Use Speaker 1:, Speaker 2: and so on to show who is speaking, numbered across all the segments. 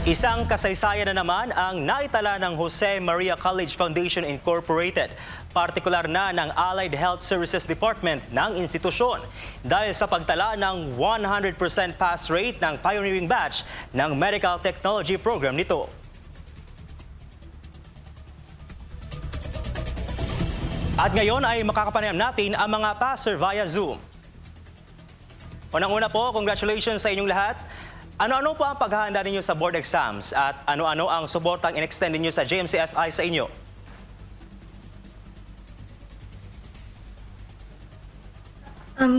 Speaker 1: Isang kasaysayan na naman ang naitala ng Jose Maria College Foundation Incorporated, partikular na ng Allied Health Services Department ng institusyon dahil sa pagtala ng 100% pass rate ng pioneering batch ng medical technology program nito. At ngayon ay makakapanayam natin ang mga passer via Zoom. Unang-una po, congratulations sa inyong lahat. Ano-ano po ang paghahanda ninyo sa board exams at ano-ano ang suportang in-extend ninyo sa JMCFI sa inyo?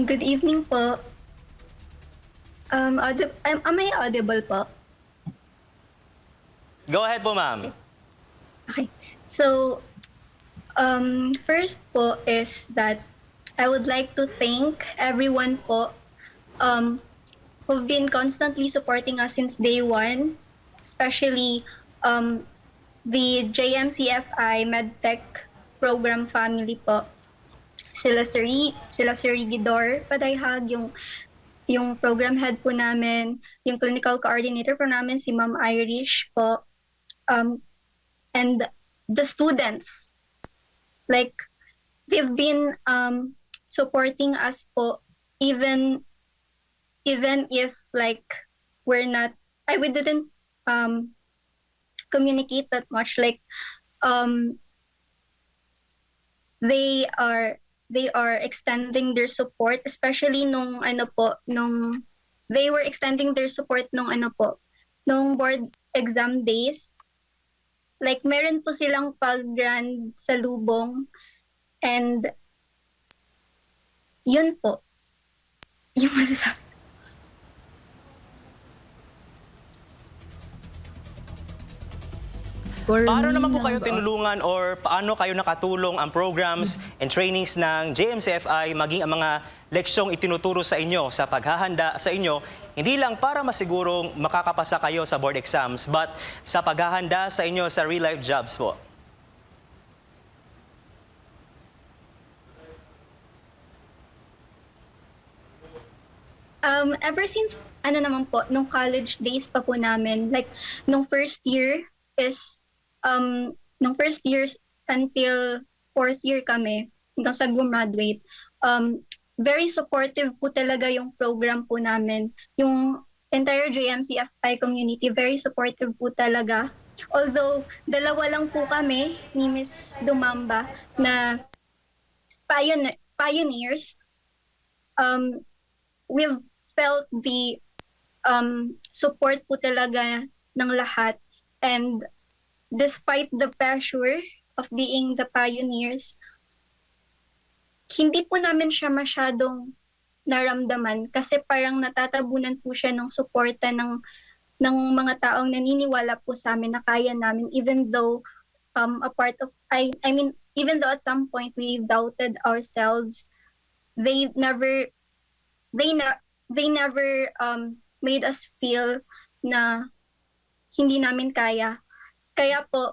Speaker 2: Good evening po. Am I audible po?
Speaker 1: Go ahead po, ma'am.
Speaker 2: Okay. So, first po is that I would like to thank everyone po who've been constantly supporting us since day one, especially the JMCFI MedTech program family po. Sila Sir Rigidor Padayhag, yung program head po namin, yung clinical coordinator po namin, si Ma'am Irish po, and the students. Like, they've been supporting us po even if like we didn't communicate that much, like they are extending their support, especially nung they were extending their support nung board exam days. Like, meron po silang pag-grand salubong, and yun po yung masasabi.
Speaker 1: Paano naman po kayo tinulungan or paano kayo nakatulong ang programs and trainings ng JMCFI maging ang mga leksyong itinuturo sa inyo sa paghahanda sa inyo, hindi lang para masigurong makakapasa kayo sa board exams, but sa paghahanda sa inyo sa real-life jobs po?
Speaker 2: Ever since, nung college days pa po namin, like, nung first year until fourth year kami, hanggang sa graduate, very supportive po talaga yung program po namin. Yung entire JMCFI community, very supportive po talaga. Although, dalawa lang po kami ni Miss Dumamba na pioneers, we've felt the support po talaga ng lahat. And despite the pressure of being the pioneers, hindi po namin siya masyadong naramdaman kasi parang natatabunan po siya ng suporta ng mga taong naniniwala po sa amin na kaya namin, even though even though at some point we doubted ourselves, they never made us feel na hindi namin kaya. Kaya po,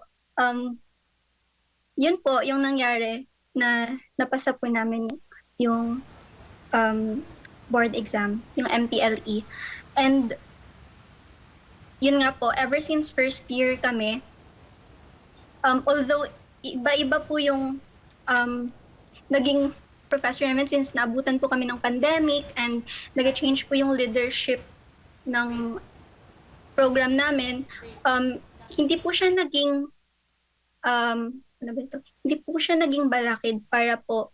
Speaker 2: yun po yung nangyari na napasa po namin yung board exam, yung MTLE. And yun nga po, ever since first year kami, although iba-iba po yung naging professor namin since naabutan po kami ng pandemic and nag-change po yung leadership ng program namin, hindi po siya naging hindi po siya naging balakid para po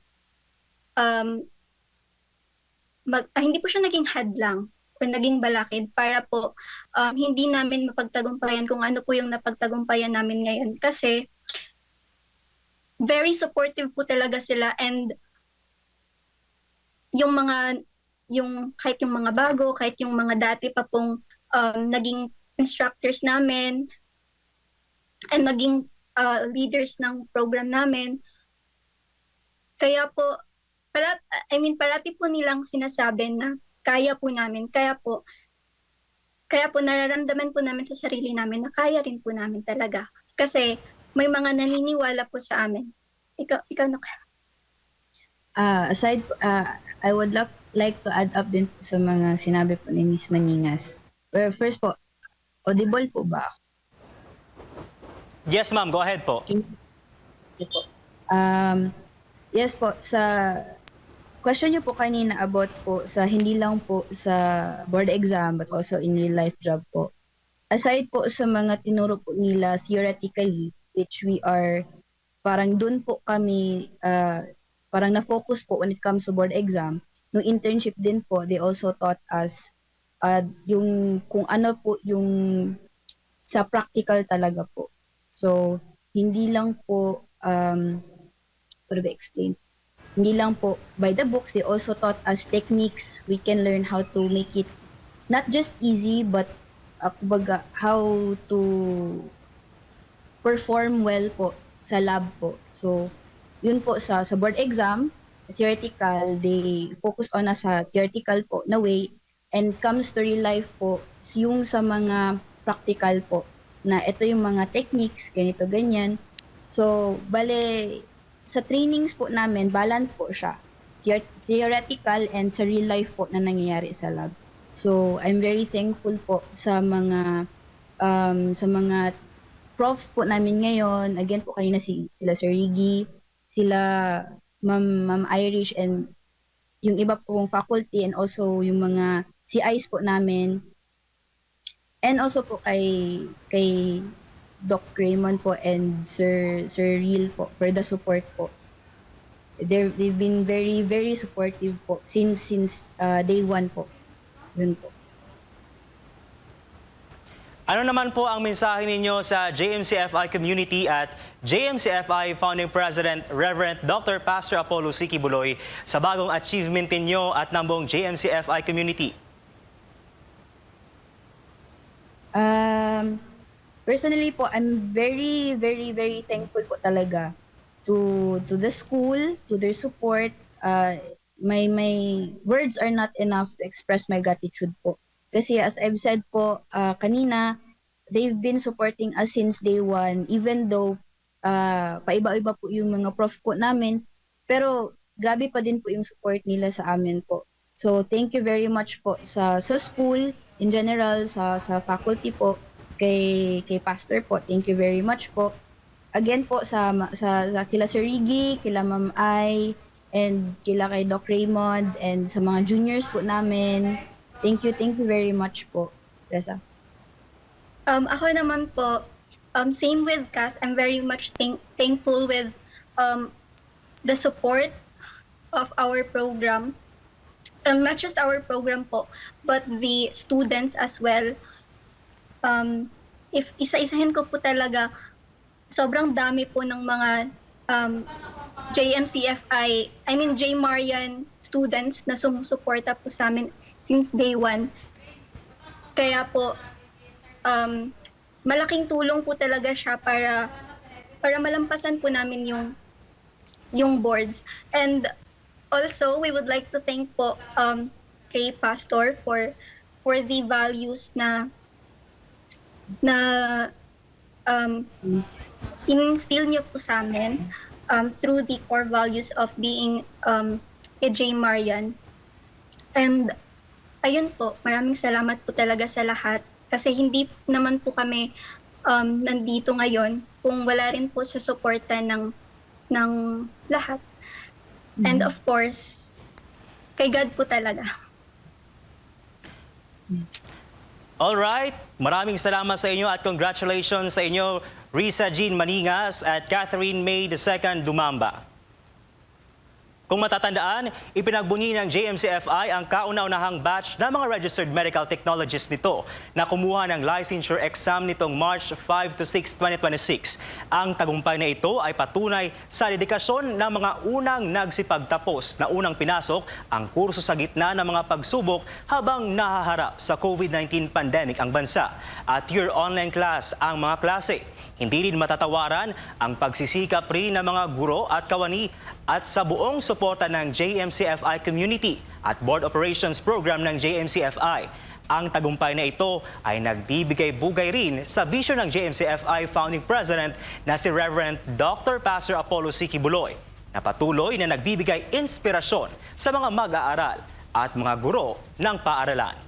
Speaker 2: hindi po siya naging hadlang o naging balakid para po hindi namin mapagtagumpayan kung ano po yung napagtagumpayan namin ngayon, kasi very supportive po talaga sila. And kahit yung mga bago, kahit yung mga dati pa pong naging instructors namin and naging leaders ng program namin. Kaya po, parati po nilang sinasabi na kaya po namin, kaya po nararamdaman po namin sa sarili namin na kaya rin po namin talaga. Kasi may mga naniniwala po sa amin. Ikaw na ka.
Speaker 3: I would like to add up din po sa mga sinabi po ni Miss Maningas. First po, Audible po ba?
Speaker 1: Yes, ma'am. Go ahead po.
Speaker 3: Okay po. Yes po, sa question niyo po kanina about po sa hindi lang po sa board exam but also in real life job po. Aside po sa mga tinuro po nila theoretically, which we are parang dun po kami parang na-focus po when it comes to board exam. Nung internship din po, they also taught us yung kung ano po yung sa practical talaga po. So, hindi lang po, how do I explain? Hindi lang po by the books, they also taught us techniques. We can learn how to make it not just easy, but kumbaga, how to perform well po sa lab po. So, yun po sa board exam, theoretical, they focus on sa theoretical po na way, and comes to real life po, yung sa mga practical po, na ito yung mga techniques, ganito, ganyan. So, bale, sa trainings po namin, balance po siya. Theoretical and sa real life po na nangyayari sa lab. So, I'm very thankful po sa mga profs po namin ngayon. Again po kanina sila Sir Riggy, sila Ma'am Irish, and yung iba pong faculty, and also yung mga CIs po namin. And also po kay Doc Raymond po and Sir Real po for the support po. They've been very, very supportive po since day one po. Yun po.
Speaker 1: Ano naman po ang mensahe ninyo sa JMCFI community at JMCFI Founding President Reverend Dr. Pastor Apollo C. Quiboloy sa bagong achievement ninyo at ng buong JMCFI community?
Speaker 3: Personally po, I'm very, very, very thankful po talaga to the school, to their support. My words are not enough to express my gratitude po. Kasi as I've said po kanina, they've been supporting us since day one, even though paiba-iba po yung mga prof po namin, pero grabe pa din po yung support nila sa amin po. So thank you very much po sa school in general, sa faculty po, kay pastor po. Thank you very much po. Again po sa kila Sir Riggy, kila Ma'am Ai, and kila kay Doc Raymond, and sa mga juniors po namin. Thank you very much po, Reza.
Speaker 2: Ako naman po, same with Kath, I'm very much thankful with the support of our program. Not just our program po, but the students as well. If isa-isahin ko po talaga, sobrang dami po ng mga JMCFI, J. Marian students na sumusuporta po sa amin since day one. Kaya po, malaking tulong po talaga siya para malampasan po namin yung boards. And also, we would like to thank po kay Pastor for the values na in-instill niyo po sa amin through the core values of being a J. Marian. And ayun po, maraming salamat po talaga sa lahat. Kasi hindi naman po kami nandito ngayon kung wala rin po sa suporta ng lahat. And of course, kay God po talaga.
Speaker 1: Alright, maraming salamat sa inyo at congratulations sa inyo, Risa Jean Maningas at Catherine May II Dumamba. Kung matatandaan, ipinagbunyi ng JMCFI ang kauna-unahang batch ng mga registered medical technologists nito na kumuha ng licensure exam nitong March 5 to 6, 2026. Ang tagumpay na ito ay patunay sa dedikasyon ng mga unang nagsipagtapos na unang pinasok ang kurso sa gitna ng mga pagsubok habang nahaharap sa COVID-19 pandemic ang bansa. At your online class ang mga klase. Hindi din matatawaran ang pagsisikap rin ng mga guro at kawani at sa buong suporta ng JMCFI Community at Board Operations Program ng JMCFI. Ang tagumpay na ito ay nagbibigay-bugay rin sa bisyon ng JMCFI Founding President na si Reverend Dr. Pastor Apollo C. Quiboloy na patuloy na nagbibigay inspirasyon sa mga mag-aaral at mga guro ng paaralan.